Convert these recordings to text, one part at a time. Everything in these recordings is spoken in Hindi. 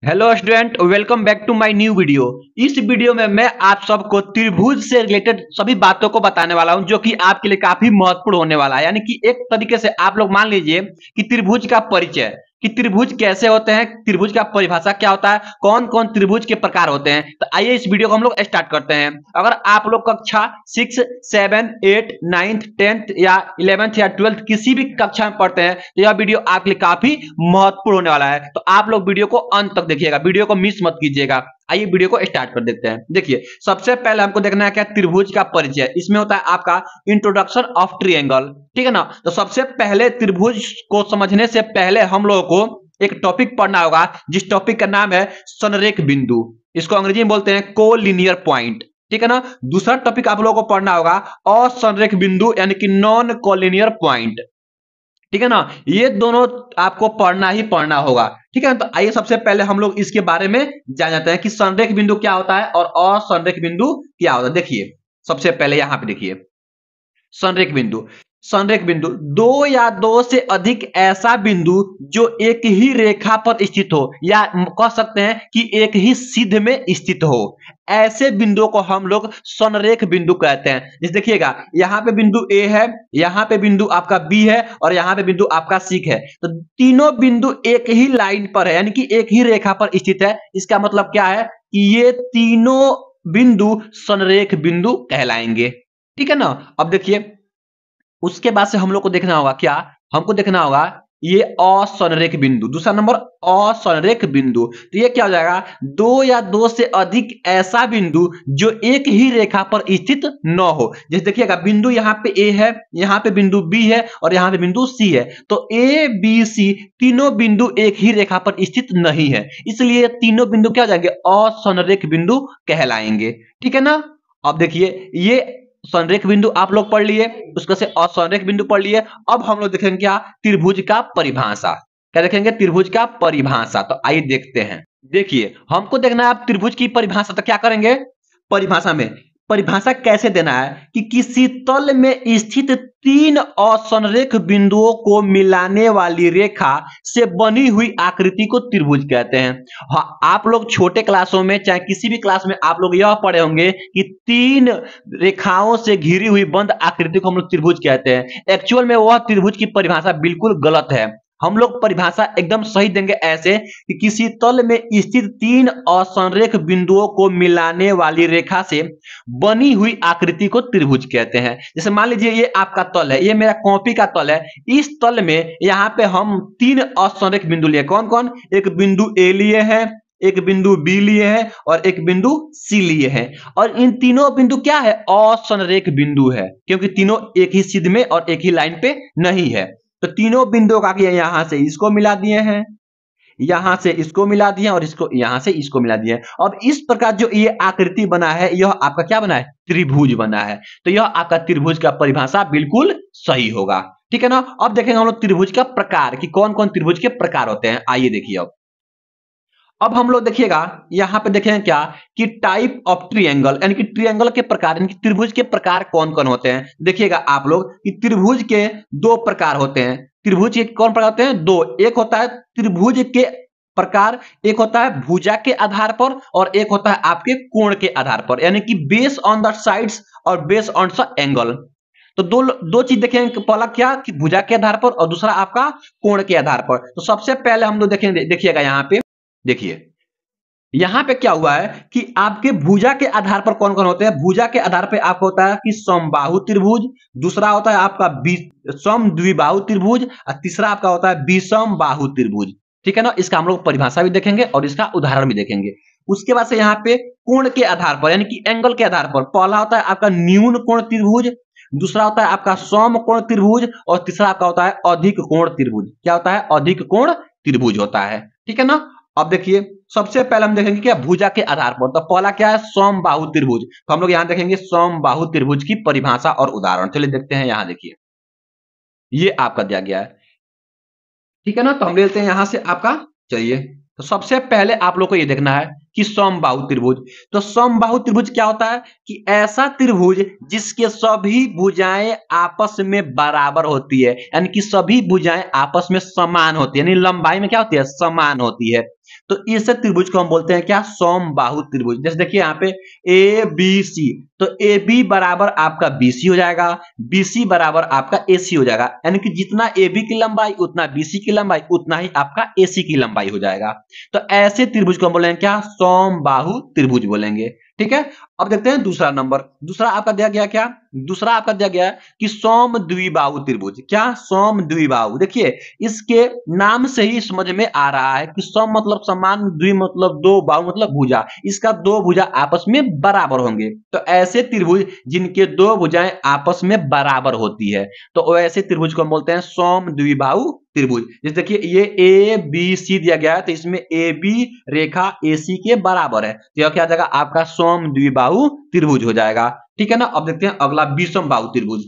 Hello student, welcome back to my new video. इस वीडियो में मैं आप सबको त्रिभुज से रिलेटेड सभी बातों को बताने वाला हूं जो कि आपके लिए काफी महत्वपूर्ण होने वाला है। यानी कि एक तरीके से आप लोग मान लीजिए कि त्रिभुज का परिचय, कि त्रिभुज कैसे होते हैं, त्रिभुज का परिभाषा क्या होता है, कौन कौन त्रिभुज के प्रकार होते हैं। तो आइए इस वीडियो को हम लोग स्टार्ट करते हैं। अगर आप लोग कक्षा 6, 7, 8, 9th, 10th या 11th या 12th किसी भी कक्षा में पढ़ते हैं तो यह वीडियो आपके लिए काफी महत्वपूर्ण होने वाला है। तो आप लोग वीडियो को अंत तक देखिएगा, वीडियो को मिस मत कीजिएगा। आइए वीडियो को स्टार्ट कर देते हैं। देखिए, सबसे पहले हमको देखना है क्या, त्रिभुज का परिचय। इसमें होता है आपका इंट्रोडक्शन ऑफ ट्रायंगल, ठीक है ना। तो सबसे पहले त्रिभुज को समझने से पहले हम लोगों को एक टॉपिक पढ़ना होगा जिस टॉपिक का नाम है संरेख बिंदु। इसको अंग्रेजी में बोलते हैं कोलिनियर पॉइंट, ठीक है ना। दूसरा टॉपिक आप लोगों को पढ़ना होगा असंरेख बिंदु यानी कि नॉन कोलिनियर पॉइंट, ठीक है ना। ये दोनों आपको पढ़ना ही पढ़ना होगा, ठीक है। तो आइए सबसे पहले हम लोग इसके बारे में जान जाते हैं कि संरेख बिंदु क्या होता है और असंरेख बिंदु क्या होता है। देखिए, सबसे पहले यहां पे देखिए संरेख बिंदु। संरेख बिंदु दो या दो से अधिक ऐसा बिंदु जो एक ही रेखा पर स्थित हो, या कह सकते हैं कि एक ही सिद्ध में स्थित हो, ऐसे बिंदुओं को हम लोग संरेख बिंदु कहते हैं। जैसे देखिएगा, यहाँ पे बिंदु ए है, यहाँ पे बिंदु आपका बी है और यहाँ पे बिंदु आपका सी है। तो तीनों बिंदु एक ही लाइन पर है, यानी कि एक ही रेखा पर स्थित है। इसका मतलब क्या है कि ये तीनों बिंदु संरेख बिंदु कहलाएंगे, ठीक है ना। अब देखिए, उसके बाद से हम लोग को देखना होगा क्या, हमको देखना होगा ये असंरेख बिंदु। दूसरा नंबर असंरेख बिंदु, तो ये क्या हो जाएगा, दो या दो से अधिक ऐसा बिंदु जो एक ही रेखा पर स्थित न हो। जैसे देखिएगा, बिंदु यहाँ पे ए है, यहाँ पे बिंदु बी है और यहाँ पे बिंदु सी है। तो ए बी सी तीनों बिंदु एक ही रेखा पर स्थित नहीं है, इसलिए तीनों बिंदु क्या हो जाएंगे, असंरेख बिंदु कहलाएंगे, ठीक है ना। अब देखिए, ये संरेख बिंदु आप लोग पढ़ लिए, उसका से असंरेख बिंदु पढ़ लिए। अब हम लोग देखेंगे क्या, त्रिभुज का परिभाषा। क्या देखेंगे, त्रिभुज का परिभाषा। तो आइए देखते हैं। देखिए, हमको देखना है आप त्रिभुज की परिभाषा। तो क्या करेंगे, परिभाषा में परिभाषा कैसे देना है कि किसी तल में स्थित तीन असंरेख बिंदुओं को मिलाने वाली रेखा से बनी हुई आकृति को त्रिभुज कहते हैं। हाँ, आप लोग छोटे क्लासों में चाहे किसी भी क्लास में आप लोग यह पढ़े होंगे कि तीन रेखाओं से घिरी हुई बंद आकृति को हम लोग त्रिभुज कहते हैं। एक्चुअल में वह त्रिभुज की परिभाषा बिल्कुल गलत है। हम लोग परिभाषा एकदम सही देंगे ऐसे कि किसी तल में स्थित तीन असंरेख बिंदुओं को मिलाने वाली रेखा से बनी हुई आकृति को त्रिभुज कहते हैं। जैसे मान लीजिए ये आपका तल है, ये मेरा कॉपी का तल है। इस तल में यहाँ पे हम तीन असंरेख बिंदु लिए, कौन कौन, एक बिंदु ए लिए हैं, एक बिंदु बी लिए हैं और एक बिंदु सी लिए हैं। और इन तीनों बिंदु क्या है, असंरेख बिंदु है, क्योंकि तीनों एक ही सिद्ध में और एक ही लाइन पे नहीं है। तो तीनों बिंदुओं का किया, यहां से इसको मिला दिए हैं, यहां से इसको मिला दिए और इसको यहां से इसको मिला दिए। अब इस प्रकार जो ये आकृति बना है, यह आपका क्या बना है, त्रिभुज बना है। तो यह आपका त्रिभुज का परिभाषा बिल्कुल सही होगा, ठीक है ना। अब देखेंगे हम लोग त्रिभुज का प्रकार कि कौन कौन त्रिभुज के प्रकार होते हैं। आइए देखिए, अब हम लोग देखिएगा, यहां पे देखेंगे क्या कि टाइप ऑफ ट्रायंगल, यानी कि ट्रायंगल के प्रकार, यानी कि त्रिभुज के प्रकार कौन कौन होते हैं। देखिएगा आप लोग कि त्रिभुज के दो प्रकार होते हैं। त्रिभुज के कौन प्रकार होते हैं, दो। एक होता है त्रिभुज के प्रकार, एक होता है भुजा के आधार पर और एक होता है आपके कोण के आधार पर, यानी कि बेस ऑन द साइड्स और बेस ऑन द एंगल। तो दो दो चीज देखेंगे, पहला क्या कि भुजा के आधार पर और दूसरा आपका कोण के आधार पर। तो सबसे पहले हम लोग देखेंगे, देखिएगा यहाँ पे देखिए, यहां पे क्या हुआ है कि आपके भुजा के आधार पर कौन कौन होते हैं। भुजा के आधार पे आपको होता है कि समबाहु त्रिभुज, दूसरा होता है आपका सम द्विबाहु त्रिभुज और तीसरा आपका होता है विषम बाहु त्रिभुज, ठीक है ना। इसका हम लोग परिभाषा भी देखेंगे और इसका उदाहरण भी देखेंगे। उसके बाद से यहाँ पे कोण के आधार पर, यानी कि एंगल के आधार पर, पहला होता है आपका न्यून कोण त्रिभुज, दूसरा होता है आपका सम कोण त्रिभुज और तीसरा आपका होता है अधिक कोण त्रिभुज। क्या होता है, अधिक कोण त्रिभुज होता है, ठीक है ना। अब देखिए, सबसे पहले हम देखेंगे क्या, भुजा के आधार पर। तो पहला क्या है, समबाहु त्रिभुज। तो हम लोग यहां देखेंगे समबाहु त्रिभुज की परिभाषा और उदाहरण। चलिए देखते हैं, यहां देखिए ये आपका दिया गया है, ठीक है ना। तो हम लेते हैं यहां से आपका, चलिए। तो सबसे पहले आप लोग को ये देखना है कि समबाहु त्रिभुज। तो समबाहु त्रिभुज क्या होता है कि ऐसा त्रिभुज जिसके सभी भुजाएं आपस में बराबर होती है, यानी कि सभी भुजाएं आपस में समान होती है, यानी लंबाई में क्या होती है, समान होती है। तो इस त्रिभुज को हम बोलते हैं क्या, समबाहु त्रिभुज। जैसे देखिए यहाँ पे ए बी सी, तो ए बी बराबर आपका बी सी हो जाएगा, बी सी बराबर आपका ए सी हो जाएगा, यानी कि जितना ए बी की लंबाई उतना बी सी की लंबाई उतना ही आपका ए सी की लंबाई हो जाएगा। तो ऐसे त्रिभुज को हम बोलेंगे क्या, समबाहु त्रिभुज बोलेंगे। ठीक है, अब देखते हैं दूसरा नंबर। दूसरा आपका दिया गया क्या, दूसरा आपका दिया गया कि सम द्विबाहु त्रिभुज। क्या, सम द्विबाहु। देखिए इसके नाम से ही समझ में आ रहा है कि सम मतलब समान, द्वि मतलब दो, बाहु मतलब भुजा। इसका दो भुजा आपस में बराबर होंगे। तो ऐसे त्रिभुज जिनके दो भुजाएं आपस में बराबर होती है, तो ऐसे त्रिभुज को हम बोलते हैं सम द्विबाहु त्रिभुज। जैसे देखिए ये ए बी सी दिया गया है, तो इसमें ए बी रेखा ए सी के बराबर है, तो यह क्या हो जाएगा आपका सम द्विबाहु त्रिभुज हो जाएगा। ठीक है ना। अब देखते हैं अगला विषम बाहु त्रिभुज।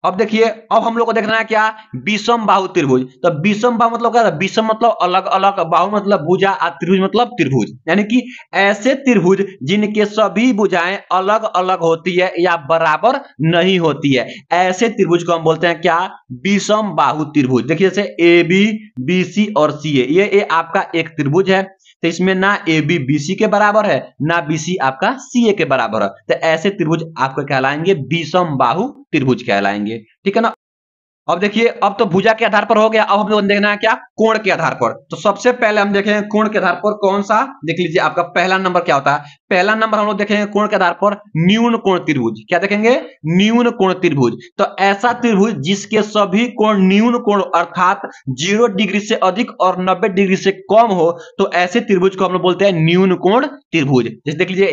अब देखिए, अब हम लोग को देखना है क्या, विषम बाहु त्रिभुज। तो विषम बाहु मतलब क्या है, विषम मतलब अलग अलग, बाहु मतलब भुजा, और त्रिभुज मतलब त्रिभुज, यानी कि ऐसे त्रिभुज जिनके सभी भुजाएं अलग अलग होती है या बराबर नहीं होती है, ऐसे त्रिभुज को हम बोलते हैं क्या, विषम बाहु त्रिभुज। देखिए जैसे ए बी, बी सी और सी ए, ये आपका एक त्रिभुज है, तो इसमें ना ए बी बी सी के बराबर है, ना बी सी आपका सी ए के बराबर है, तो ऐसे त्रिभुज आपको कहलाएंगे विषम बाहु त्रिभुज कहलाएंगे। ठीक है ना। अब देखिए, अब तो भुजा के आधार पर हो गया, अब हम लोग देखना है क्या, कोण के आधार पर। तो सबसे पहले हम देखेंगे कोण के आधार पर कौन सा, देख लीजिए आपका पहला नंबर क्या होता है। पहला नंबर हम लोग देखेंगे कोण के आधार पर न्यून कोण त्रिभुज। क्या देखेंगे, न्यून कोण त्रिभुज। तो ऐसा त्रिभुज जिसके सभी कोण न्यून कोण अर्थात 0 डिग्री से अधिक और 90 डिग्री से कम हो, तो ऐसे त्रिभुज को हम लोग बोलते हैं न्यून कोण त्रिभुज। जैसे देख लीजिए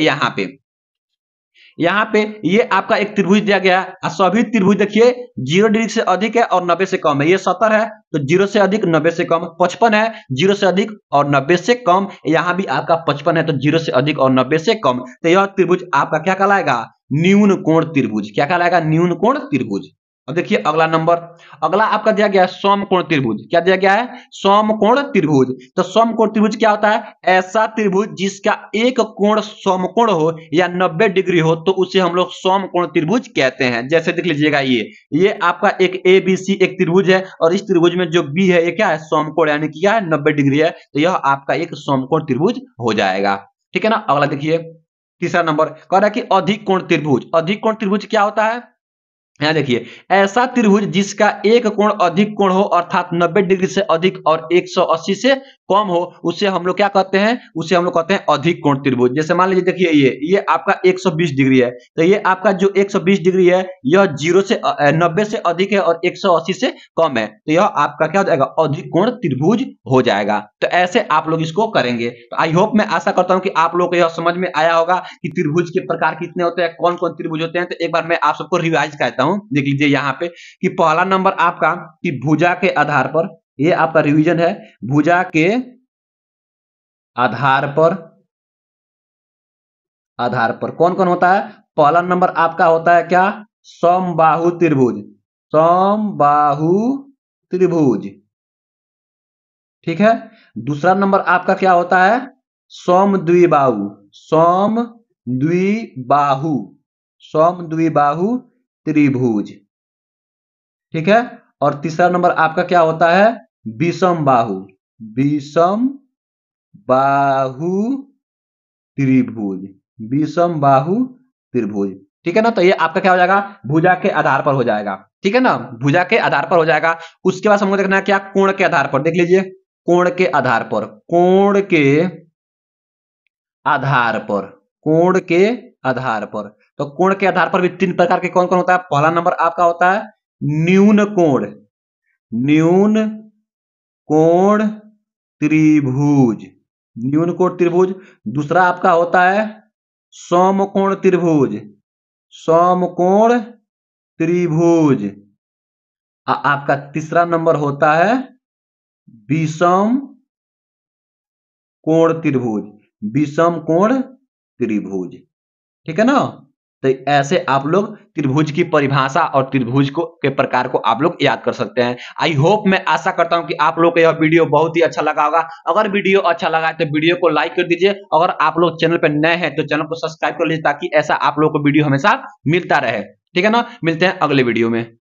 यहाँ पे ये आपका एक त्रिभुज दिया गया है, सभी त्रिभुज देखिए 0 डिग्री से अधिक है और 90 से कम है। ये 70 है तो 0 से अधिक 90 से कम, 55 है 0 से अधिक और 90 से कम, यहाँ भी आपका 55 है तो 0 से अधिक और 90 से कम। तो यह त्रिभुज आपका क्या कहलाएगा, न्यून कोण त्रिभुज। क्या कहलाएगा, न्यून कोण त्रिभुज। अब देखिए अगला नंबर, अगला आपका दिया गया है समकोण त्रिभुज। क्या दिया गया है, समकोण त्रिभुज। तो समकोण त्रिभुज क्या होता है, ऐसा त्रिभुज जिसका एक कोण समकोण हो या 90 डिग्री हो, तो उसे हम लोग समकोण त्रिभुज कहते हैं। जैसे देख लीजिएगा ये आपका एक ए बी सी एक त्रिभुज है, और इस त्रिभुज में जो बी है ये क्या है, समकोण, यानी कि क्या है 90 डिग्री है, तो यह आपका एक समकोण त्रिभुज हो जाएगा। ठीक है ना। अगला देखिए तीसरा नंबर कह रहा है कि अधिक कोण त्रिभुज। अधिक कोण त्रिभुज क्या होता है, यहां देखिए ऐसा त्रिभुज जिसका एक कोण अधिक कोण हो अर्थात 90 डिग्री से अधिक और 180 से कम हो, उसे हम लोग क्या कहते हैं, उसे हम लोग कहते हैं अधिक कोण त्रिभुज। जैसे मान लीजिए देखिए ये आपका 120 डिग्री है, तो ये आपका जो 120 डिग्री है यह 0 से 90 से अधिक है और 180 से कम है, तो यह आपका क्या हो जाएगा, अधिक कोण त्रिभुज हो जाएगा। तो ऐसे आप लोग इसको करेंगे। तो आई होप, मैं आशा करता हूं कि आप लोग को यह समझ में आया होगा कि त्रिभुज के प्रकार कितने होते हैं, कौन कौन त्रिभुज होते हैं। तो एक बार मैं आप सबको रिवाइज कहता हूं। देख लीजिए यहाँ पे कि पहला नंबर आपका कि भुजा के आधार पर, ये आपका रिवीजन है, भुजा के आधार पर कौन कौन होता है। पहला नंबर आपका होता है क्या, समबाहु त्रिभुज। समबाहु त्रिभुज, ठीक है। दूसरा नंबर आपका क्या होता है, समद्विबाहु। समद्विबाहु, समद्विबाहु त्रिभुज, ठीक है। और तीसरा नंबर आपका क्या होता है, विषम बाहु। विषम बाहु त्रिभुज, विषम बाहु त्रिभुज, ठीक है ना। तो ये आपका क्या हो जाएगा, भुजा के आधार पर हो जाएगा। ठीक है ना, भुजा के आधार पर हो जाएगा। उसके बाद हमको देखना है क्या, कोण के आधार पर। देख लीजिए कोण के आधार पर, कोण के आधार पर, कोण के आधार पर। तो कोण के आधार पर भी 3 प्रकार के कौन कौन होता है। पहला नंबर आपका होता है न्यून कोण, न्यून कोण त्रिभुज, न्यून कोण त्रिभुज। दूसरा आपका होता है समकोण त्रिभुज, समकोण त्रिभुज। आपका तीसरा नंबर होता है विषम कोण त्रिभुज, विषम कोण त्रिभुज, ठीक है ना। तो ऐसे आप लोग त्रिभुज की परिभाषा और त्रिभुज को के प्रकार को आप लोग याद कर सकते हैं। आई होप, मैं आशा करता हूं कि आप लोग को यह वीडियो बहुत ही अच्छा लगा होगा। अगर वीडियो अच्छा लगा है तो वीडियो को लाइक कर दीजिए। अगर आप लोग चैनल पर नए हैं तो चैनल को सब्सक्राइब कर लीजिए, ताकि ऐसा आप लोग को वीडियो हमेशा मिलता रहे। ठीक है ना, मिलते हैं अगले वीडियो में।